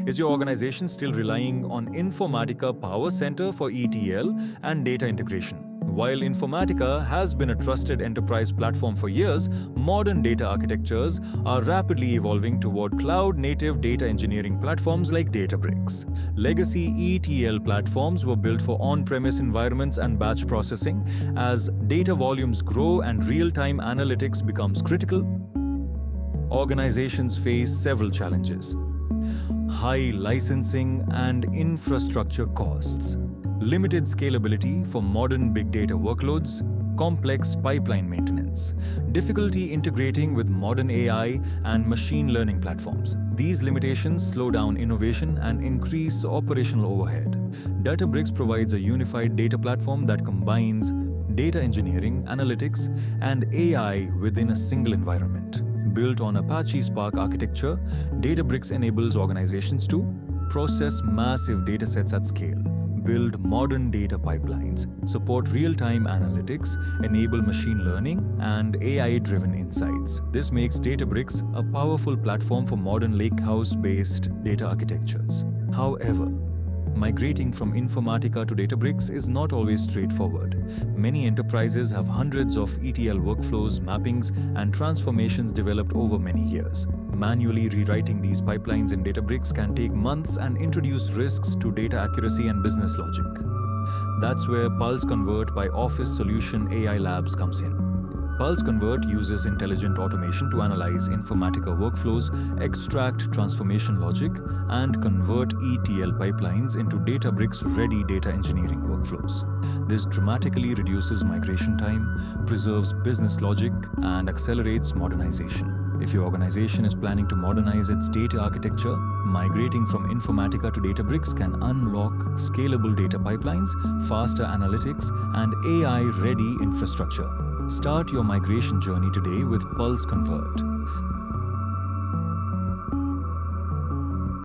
Is your organization still relying on Informatica PowerCenter for ETL and data integration? While Informatica has been a trusted enterprise platform for years, modern data architectures are rapidly evolving toward cloud-native data engineering platforms like Databricks. Legacy ETL platforms were built for on-premise environments and batch processing. As data volumes grow and real-time analytics becomes critical, organizations face several challenges: high licensing and infrastructure costs, limited scalability for modern big data workloads, complex pipeline maintenance, difficulty integrating with modern AI and machine learning platforms. These limitations slow down innovation and increase operational overhead. Databricks provides a unified data platform that combines data engineering, analytics, and AI within a single environment. Built on Apache Spark architecture, Databricks enables organizations to process massive datasets at scale, build modern data pipelines, support real-time analytics, enable machine learning, and AI-driven insights. This makes Databricks a powerful platform for modern Lakehouse-based data architectures. However, migrating from Informatica to Databricks is not always straightforward. Many enterprises have hundreds of ETL workflows, mappings, and transformations developed over many years. Manually rewriting these pipelines in Databricks can take months and introduce risks to data accuracy and business logic. That's where PulseConvert by Office Solution AI Labs comes in. PulseConvert uses intelligent automation to analyze Informatica workflows, extract transformation logic, and convert ETL pipelines into Databricks-ready data engineering workflows. This dramatically reduces migration time, preserves business logic, and accelerates modernization. If your organization is planning to modernize its data architecture, migrating from Informatica to Databricks can unlock scalable data pipelines, faster analytics, and AI-ready infrastructure. Start your migration journey today with PulseConvert.